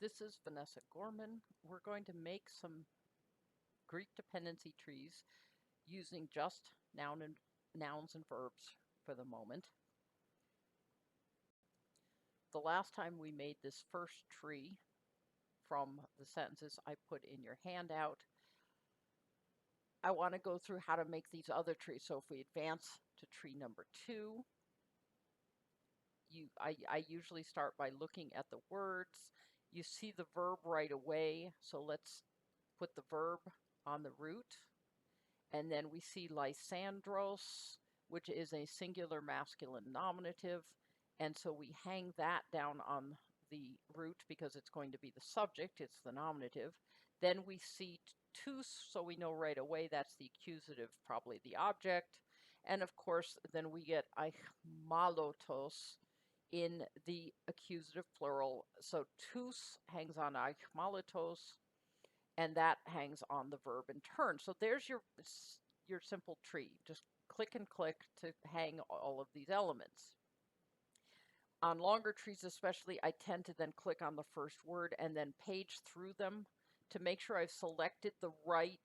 This is Vanessa Gorman. We're going to make some Greek dependency trees using just nouns and verbs for the moment. The last time we made this first tree from the sentences I put in your handout, I want to go through how to make these other trees. So if we advance to tree number 2, I usually start by looking at the words. You see the verb right away, so let's put the verb on the root. And then we see Lysandros, which is a singular masculine nominative. And so we hang that down on the root because it's going to be the subject, it's the nominative. Then we see tous, so we know right away that's the accusative, probably the object. And of course, then we get aichmalotos in the accusative plural. So tous hangs on aichmalotos, and that hangs on the verb in turn. So there's your simple tree. Just click and click to hang all of these elements. On longer trees especially, I tend to then click on the first word and then page through them to make sure I've selected the right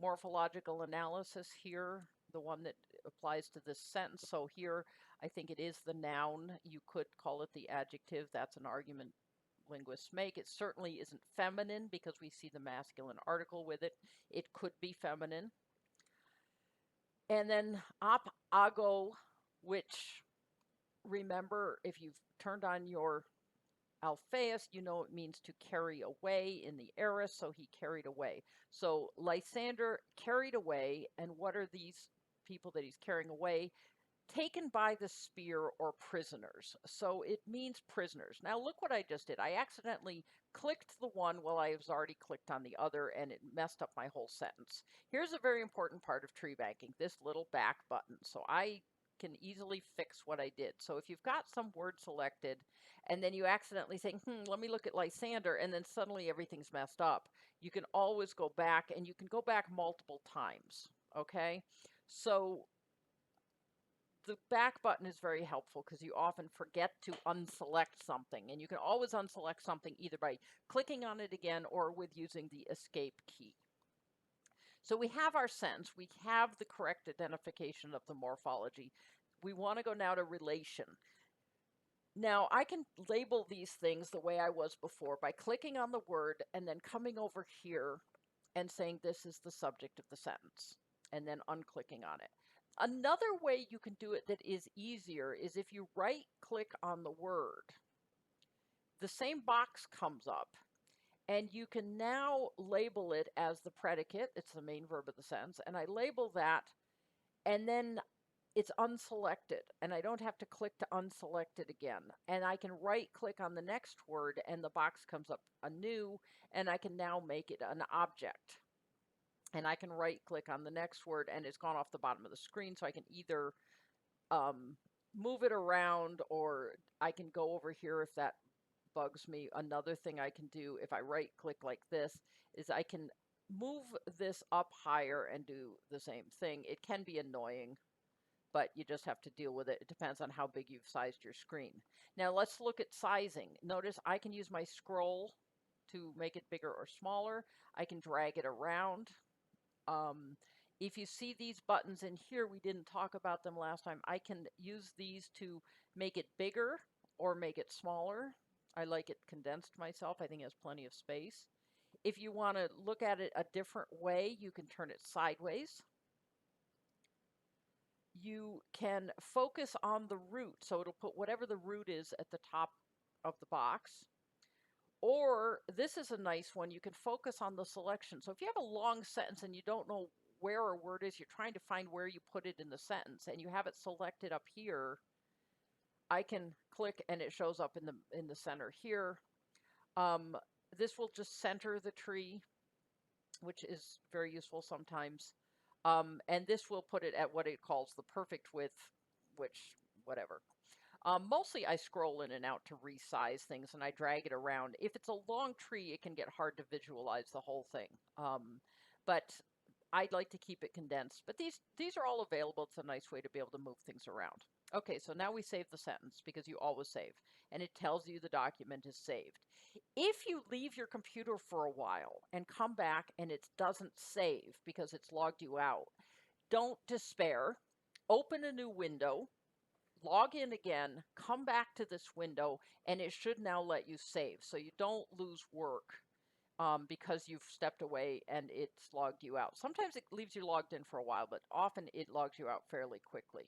morphological analysis here, the one that applies to this sentence. So here, I think it is the noun. You could call it the adjective. That's an argument linguists make. It certainly isn't feminine because we see the masculine article with it. It could be feminine. And then op ago, which, remember, if you've turned on your Alphaeus, you know it means to carry away in the aorist, so he carried away. So Lysander carried away, and what are these people that he's carrying away? Taken by the spear or prisoners. So it means prisoners. Now look what I just did. I accidentally clicked the one while I was already clicked on the other, and it messed up my whole sentence. Here's a very important part of tree banking, this little back button. So I can easily fix what I did. So if you've got some word selected and then you accidentally say, let me look at Lysander, and then suddenly everything's messed up, you can always go back, and you can go back multiple times, okay? So the back button is very helpful because you often forget to unselect something, and you can always unselect something either by clicking on it again or with using the escape key. So we have our sentence, we have the correct identification of the morphology. We want to go now to relation. Now I can label these things the way I was before by clicking on the word and then coming over here and saying this is the subject of the sentence, and then unclicking on it. Another way you can do it that is easier is if you right click on the word, the same box comes up, and you can now label it as the predicate. It's the main verb of the sentence, and I label that, and then it's unselected, and I don't have to click to unselect it again. And I can right click on the next word, and the box comes up anew, and I can now make it an object. And I can right click on the next word, and it's gone off the bottom of the screen, so I can either move it around, or I can go over here if that bugs me. Another thing I can do if I right click like this is I can move this up higher and do the same thing. It can be annoying, but you just have to deal with it. It depends on how big you've sized your screen. Now let's look at sizing. Notice I can use my scroll to make it bigger or smaller. I can drag it around. If you see these buttons in here, we didn't talk about them last time. I can use these to make it bigger or make it smaller. I like it condensed myself. I think it has plenty of space. If you want to look at it a different way, you can turn it sideways. You can focus on the root, so it'll put whatever the root is at the top of the box. Or this is a nice one, you can focus on the selection. So if you have a long sentence and you don't know where a word is, you're trying to find where you put it in the sentence, and you have it selected up here, I can click and it shows up in the center here. This will just center the tree, which is very useful sometimes. And this will put it at what it calls the perfect width, which, whatever. Mostly I scroll in and out to resize things, and I drag it around. If it's a long tree, it can get hard to visualize the whole thing. But I'd like to keep it condensed. But these are all available. It's a nice way to be able to move things around. Okay, so now we save the sentence because you always save, and it tells you the document is saved. If you leave your computer for a while and come back and it doesn't save because it's logged you out, don't despair. Open a new window, log in again, come back to this window, and it should now let you save. So you don't lose work because you've stepped away and it's logged you out. Sometimes it leaves you logged in for a while, but often it logs you out fairly quickly.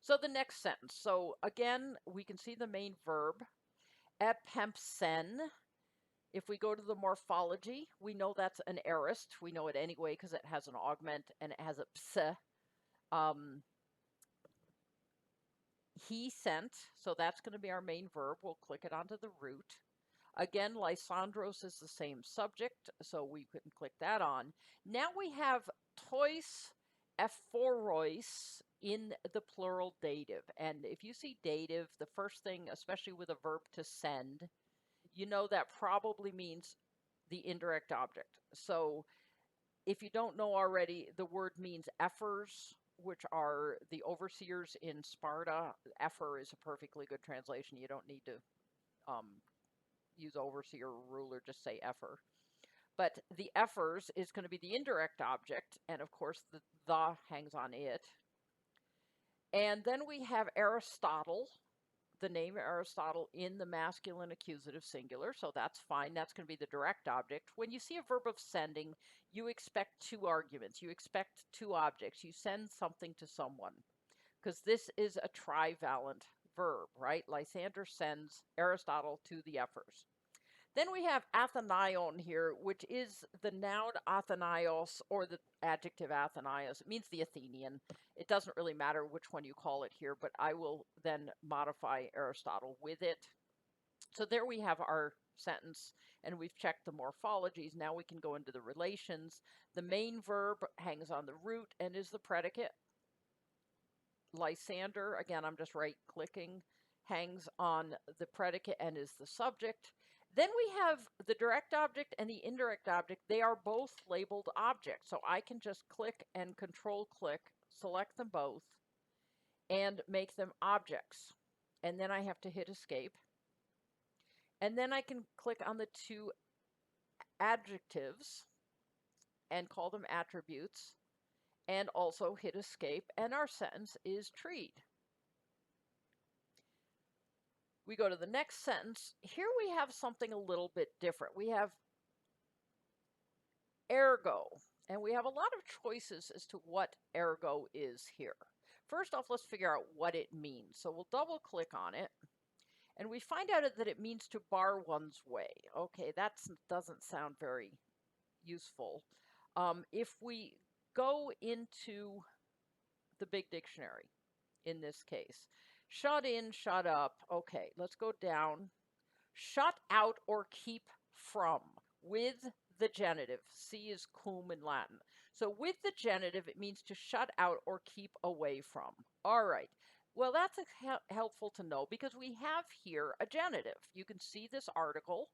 So the next sentence. So again, we can see the main verb, epempsen. If we go to the morphology, we know that's an aorist. We know it anyway because it has an augment and it has a ps. He sent, so that's going to be our main verb. We'll click it onto the root. Again, Lysandros is the same subject, so we can click that on. Now we have tois ephoros in the plural dative. And if you see dative, the first thing, especially with a verb to send, you know that probably means the indirect object. So if you don't know already, the word means ephors, which are the overseers in Sparta. Epher is a perfectly good translation. You don't need to use overseer or ruler, just say epher. But the ephors is going to be the indirect object, and of course the hangs on it. And then we have Aristotle, the name Aristotle in the masculine accusative singular, so that's fine. That's going to be the direct object. When you see a verb of sending, you expect two arguments. You expect two objects. You send something to someone, because this is a trivalent verb, right? Lysander sends Aristotle to the ephors. Then we have Athenaion here, which is the noun Athenaios or the adjective Athenaios. It means the Athenian. It doesn't really matter which one you call it here, but I will then modify Aristotle with it. So there we have our sentence, and we've checked the morphologies. Now we can go into the relations. The main verb hangs on the root and is the predicate. Lysander, again, I'm just right-clicking, hangs on the predicate and is the subject. Then we have the direct object and the indirect object. They are both labeled objects. So I can just click and control-click, select them both, and make them objects. And then I have to hit escape. And then I can click on the two adjectives and call them attributes, and also hit escape, and our sentence is treed. We go to the next sentence. Here we have something a little bit different. We have ergo, and we have a lot of choices as to what ergo is here. First off, let's figure out what it means. So we'll double click on it, and we find out that it means to bar one's way. Okay, that doesn't sound very useful. If we go into the big dictionary, in this case, shut in, shut up. Okay, let's go down. Shut out or keep from with the genitive. See is cum in Latin. So with the genitive, it means to shut out or keep away from. All right. Well, that's helpful to know because we have here a genitive. You can see this article,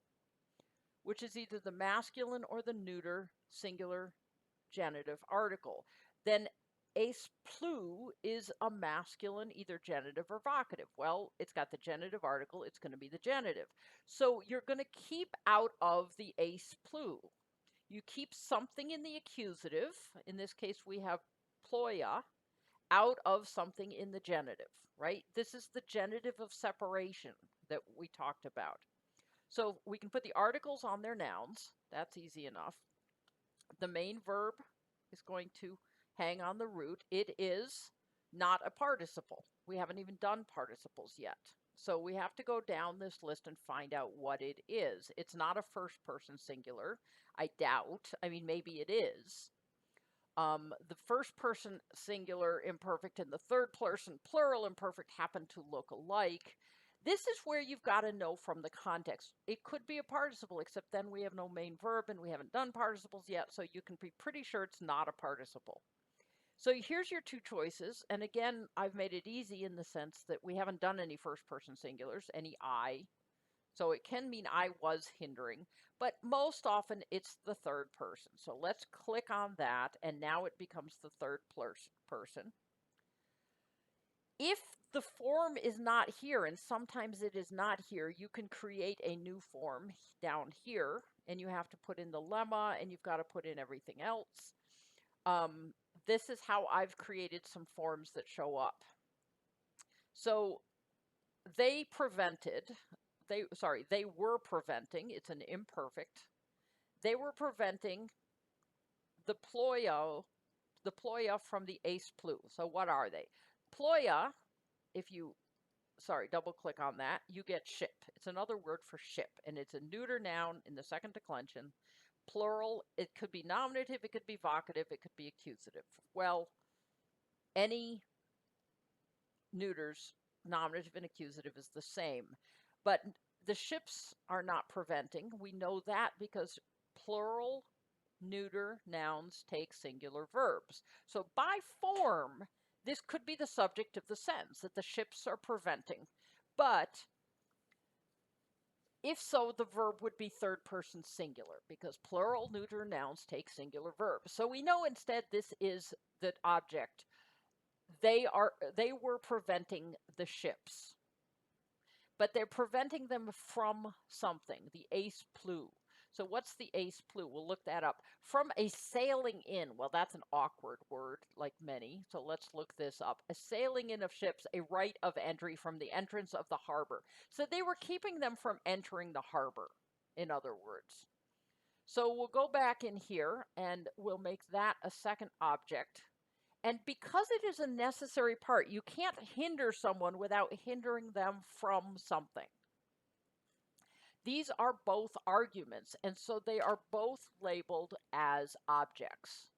which is either the masculine or the neuter singular genitive article. Then ace plu is a masculine, either genitive or vocative. Well, it's got the genitive article, it's going to be the genitive. So you're going to keep out of the ace plu. You keep something in the accusative, in this case we have ploia, out of something in the genitive, right? This is the genitive of separation that we talked about. So we can put the articles on their nouns. That's easy enough. The main verb is going to hang on the root. It is not a participle. We haven't even done participles yet. So we have to go down this list and find out what it is. It's not a first person singular. I doubt. I mean, maybe it is. The first person singular imperfect and the third person plural imperfect happen to look alike. This is where you've got to know from the context. It could be a participle, except then we have no main verb and we haven't done participles yet, so you can be pretty sure it's not a participle. So here's your two choices, and again, I've made it easy in the sense that we haven't done any first-person singulars, any I, so it can mean I was hindering, but most often it's the third person. So let's click on that, and now it becomes the third person. If the form is not here, and sometimes it is not here, you can create a new form down here, and you have to put in the lemma, and you've got to put in everything else. This is how I've created some forms that show up. So they were preventing, it's an imperfect, they were preventing the ploya from the ace plu. So what are they? Ploya, if you double click on that, you get ship. It's another word for ship, and it's a neuter noun in the second declension. Plural, it could be nominative, it could be vocative, it could be accusative. Well, any neuters, nominative and accusative, is the same. But the ships are not preventing. We know that because plural neuter nouns take singular verbs. So by form, this could be the subject of the sentence, that the ships are preventing. But if so, the verb would be third person singular because plural neuter nouns take singular verbs. So we know instead this is the object. They were preventing the ships, but they're preventing them from something, the ace plu. So what's the ace plu? We'll look that up. From a sailing in. Well, that's an awkward word, like many. So let's look this up. A sailing in of ships, a right of entry from the entrance of the harbor. So they were keeping them from entering the harbor, in other words. So we'll go back in here and we'll make that a second object. And because it is a necessary part, you can't hinder someone without hindering them from something. These are both arguments, and so they are both labeled as objects.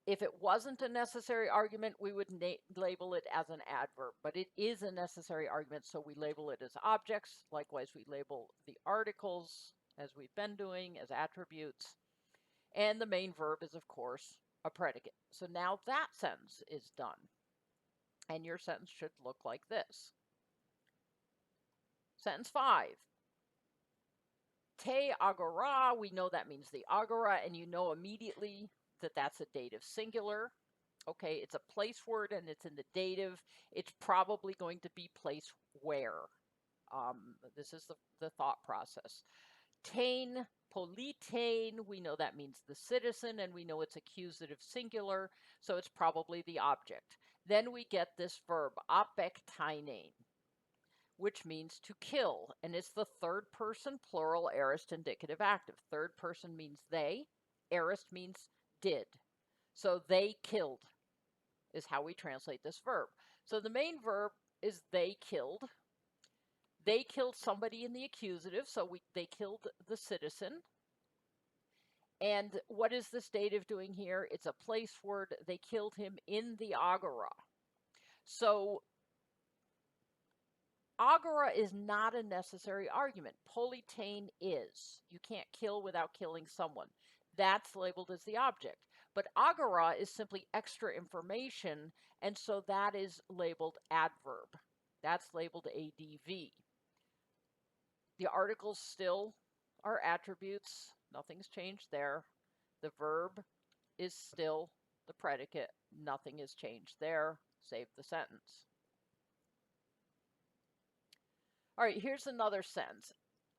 If it wasn't a necessary argument, we would label it as an adverb, but it is a necessary argument, so we label it as objects. Likewise, we label the articles, as we've been doing, as attributes. And the main verb is, of course, a predicate. So now that sentence is done. And your sentence should look like this. Sentence 5. Te agora, we know that means the agora, and you know immediately that that's a dative singular. Okay, it's a place word and it's in the dative. It's probably going to be place where. This is the thought process. Tain, politain, we know that means the citizen, and we know it's accusative singular, so it's probably the object. Then we get this verb, apektainen, which means to kill, and it's the third person plural aorist indicative active. Third person means they, aorist means did. So they killed is how we translate this verb. So the main verb is they killed. They killed somebody in the accusative, so they killed the citizen. And what is this dative doing here? It's a place word. They killed him in the agora. So agora is not a necessary argument. Politain is. You can't kill without killing someone. That's labeled as the object. But agora is simply extra information, and so that is labeled adverb. That's labeled ADV. The articles still are attributes. Nothing's changed there. The verb is still the predicate. Nothing is changed there. Save the sentence. All right, here's another sentence.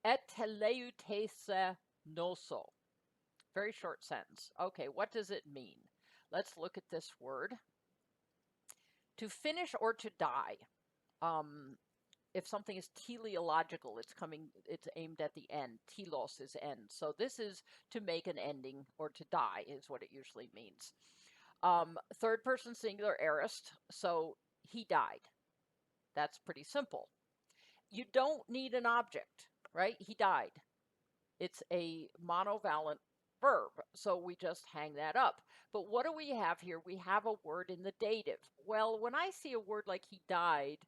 Et teleutese noso. Very short sentence. Okay, what does it mean? Let's look at this word. To finish or to die. If something is teleological, it's aimed at the end. Telos is end. So this is to make an ending, or to die is what it usually means. Third person singular aorist, so he died. That's pretty simple. You don't need an object, right? He died. It's a monovalent verb, so we just hang that up. But what do we have here? We have a word in the dative. Well, when I see a word like he died,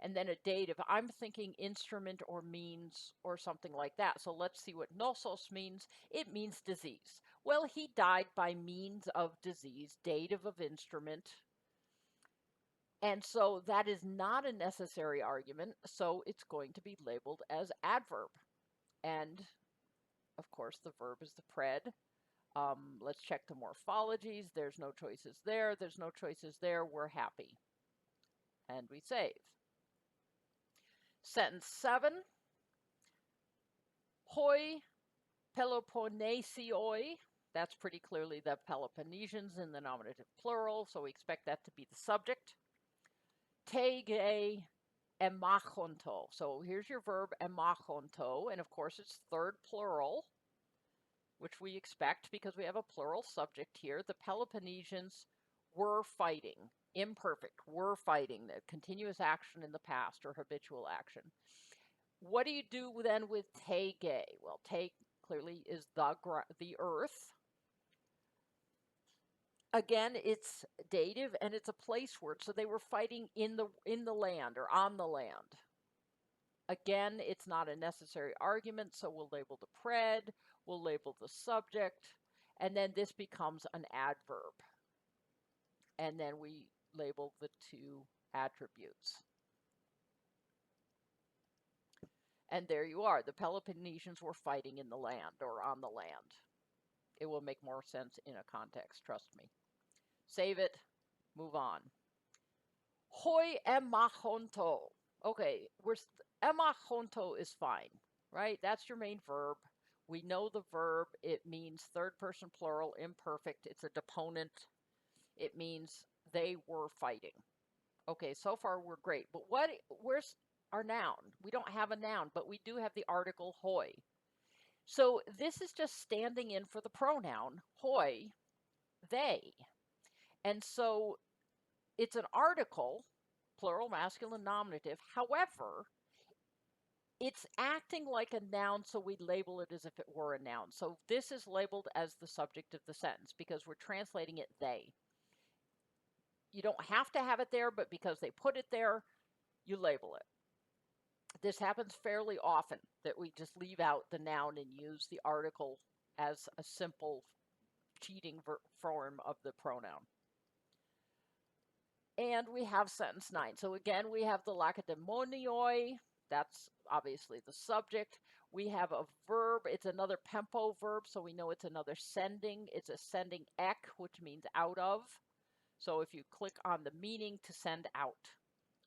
and then a dative, I'm thinking instrument or means or something like that. So let's see what nosos means. It means disease. Well, he died by means of disease, dative of instrument. And so that is not a necessary argument, so it's going to be labeled as adverb. And, of course, the verb is the pred. Let's check the morphologies. There's no choices there. There's no choices there. We're happy. And we save. Sentence 7. Hoi Peloponnesioi. That's pretty clearly the Peloponnesians in the nominative plural, so we expect that to be the subject. Tege emachonto. So here's your verb emachonto, and of course it's third plural, which we expect because we have a plural subject here. The Peloponnesians were fighting, imperfect, were fighting, the continuous action in the past or habitual action. What do you do then with tege? Well, take clearly is the earth. Again, it's dative and it's a place word, so they were fighting in the land or on the land. Again, it's not a necessary argument, so we'll label the pred, we'll label the subject, and then this becomes an adverb. And then we label the two attributes. And there you are. The Peloponnesians were fighting in the land or on the land. It will make more sense in a context, trust me. Save it, move on. Hoi emachonto. Okay, emachonto is fine, right? That's your main verb. We know the verb. It means third person plural, imperfect. It's a deponent. It means they were fighting. Okay, so far we're great. But where's our noun? We don't have a noun, but we do have the article hoi. So this is just standing in for the pronoun hoi, they. And so it's an article, plural, masculine, nominative. However, it's acting like a noun, so we label it as if it were a noun. So this is labeled as the subject of the sentence because we're translating it they. You don't have to have it there, but because they put it there, you label it. This happens fairly often, that we just leave out the noun and use the article as a simple cheating form of the pronoun. And we have sentence 9. So again, we have the lakedemonioi. That's obviously the subject. We have a verb. It's another pempo verb, so we know it's another sending. It's a sending ek, which means out of. So if you click on the meaning, to send out.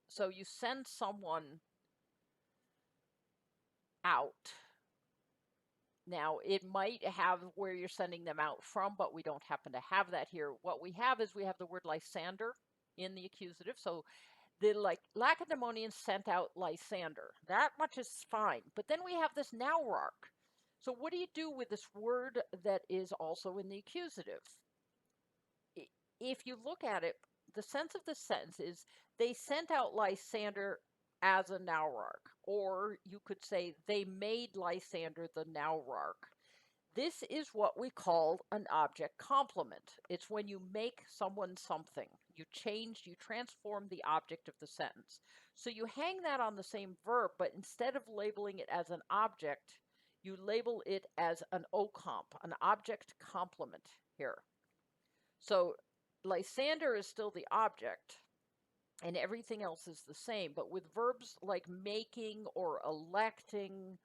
So you send someone out. Now, it might have where you're sending them out from, but we don't happen to have that here. What we have is we have the word Lysander in the accusative. So the Lacedaemonians sent out Lysander. That much is fine. But then we have this nowrarch. So what do you do with this word that is also in the accusative? If you look at it, the sense of the sentence is they sent out Lysander as a nowrarch, or you could say they made Lysander the nowrarch. This is what we call an object complement. It's when you make someone something. You transform the object of the sentence. So you hang that on the same verb, but instead of labeling it as an object, you label it as an ocomp, an object complement here. So Lysander is still the object, and everything else is the same. But with verbs like making or electing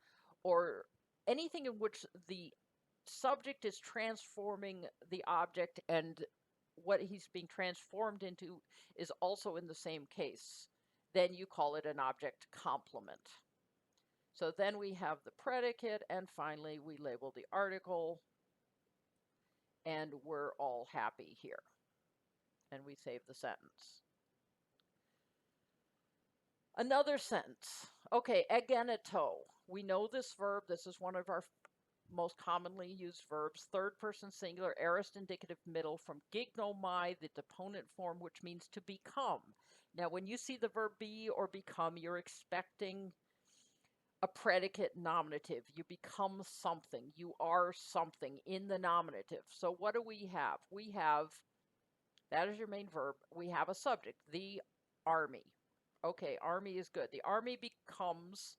or anything in which the subject is transforming the object and what he's being transformed into is also in the same case, then you call it an object complement. So then we have the predicate, and finally we label the article, and we're all happy here. And we save the sentence. Another sentence. Okay, egeneto. We know this verb. This is one of our most commonly used verbs. Third person singular, aorist indicative middle, from gignomai, the deponent form, which means to become. Now, when you see the verb be or become, you're expecting a predicate nominative. You become something. You are something in the nominative. So what do we have? We have, that is your main verb. We have a subject, the army. Okay, army is good. The army becomes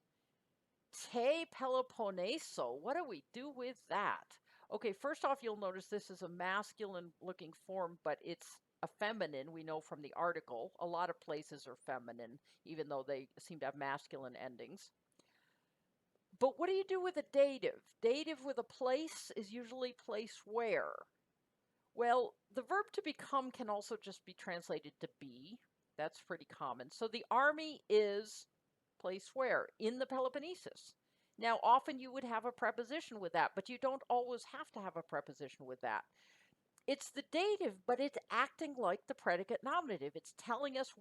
te Peloponneso. What do we do with that? Okay, first off, you'll notice this is a masculine looking form, but it's a feminine, we know from the article. A lot of places are feminine, even though they seem to have masculine endings. But what do you do with a dative? Dative with a place is usually place where. Well, the verb to become can also just be translated to be. That's pretty common. So the army is place where? In the Peloponnesus. Now, often you would have a preposition with that, but you don't always have to have a preposition with that. It's the dative, but it's acting like the predicate nominative. It's telling us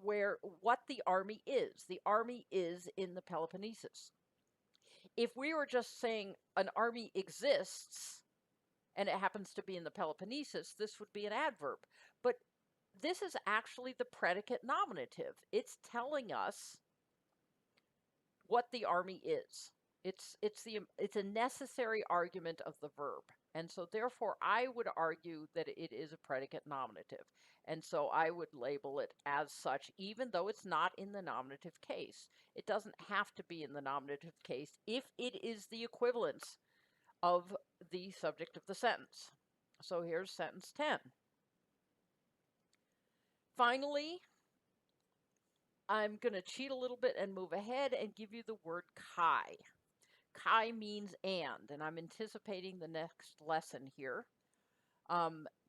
what the army is. The army is in the Peloponnesus. If we were just saying an army exists and it happens to be in the Peloponnesus, this would be an adverb. But this is actually the predicate nominative. It's telling us what the army is. It's a necessary argument of the verb. And so therefore I would argue that it is a predicate nominative. And so I would label it as such, even though it's not in the nominative case. It doesn't have to be in the nominative case if it is the equivalence of the subject of the sentence. So here's sentence 10. Finally, I'm going to cheat a little bit and move ahead and give you the word kai. Kai means and I'm anticipating the next lesson here.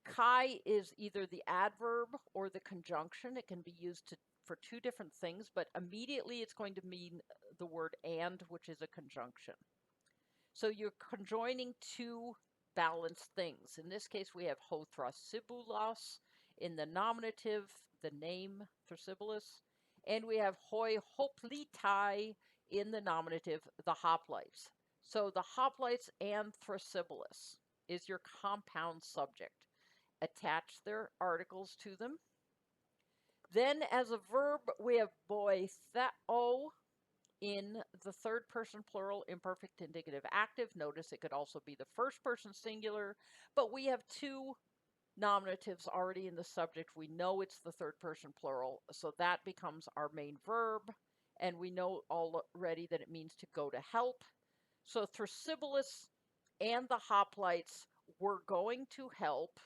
Kai is either the adverb or the conjunction. It can be used for two different things, but immediately it's going to mean the word and, which is a conjunction. So you're conjoining two balanced things. In this case, we have ho thrasiboulos in the nominative, the name Thrasybulus, and we have hoi hoplitai in the nominative, the hoplites. So the hoplites and Thrasybulus is your compound subject. Attach their articles to them. Then as a verb, we have boitheo in the third person plural imperfect indicative active. Notice it could also be the first person singular, but we have two nominatives already in the subject. We know it's the third person plural, so that becomes our main verb, and we know already that it means to go to help. So Thrasybulus and the hoplites were going to help.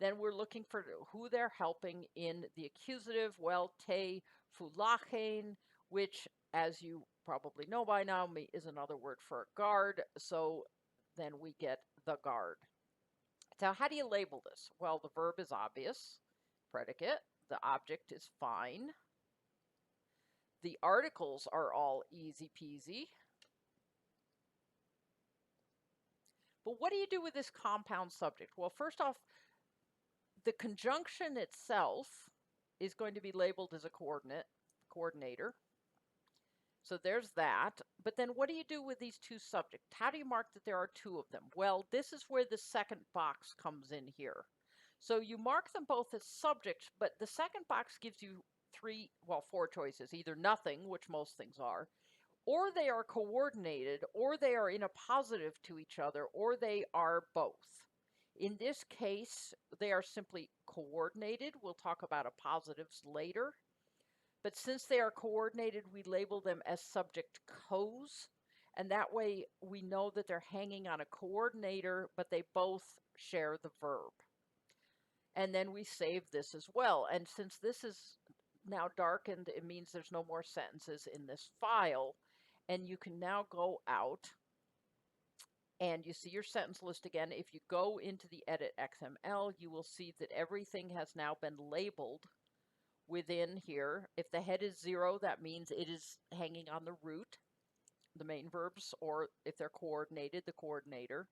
Then we're looking for who they're helping in the accusative. Well, te phulachein, which, as you probably know by now, is another word for a guard. So then we get the guard. Now, how do you label this? Well, the verb is obvious, predicate. The object is fine. The articles are all easy peasy. But what do you do with this compound subject? Well, first off, the conjunction itself is going to be labeled as a coordinator. So there's that. But then what do you do with these two subjects? How do you mark that there are two of them? Well, this is where the second box comes in here. So you mark them both as subjects, but the second box gives you four choices. Either nothing, which most things are, or they are coordinated, or they are in a positive to each other, or they are both. In this case, they are simply coordinated. We'll talk about a positives later. But since they are coordinated, we label them as subject co's. And that way we know that they're hanging on a coordinator, but they both share the verb. And then we save this as well. And since this is now darkened, it means there's no more sentences in this file. And you can now go out and you see your sentence list again. If you go into the edit XML, you will see that everything has now been labeled within here. If the head is 0, that means it is hanging on the root, the main verbs, or if they're coordinated, the coordinator.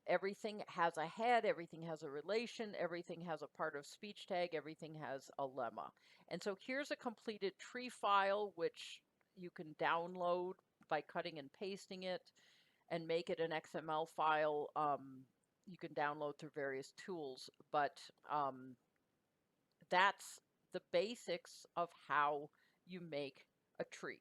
Everything has a head, everything has a relation, everything has a part of speech tag, everything has a lemma. And so here's a completed tree file, which you can download by cutting and pasting it and make it an XML file. You can download through various tools, but that's the basics of how you make a tree.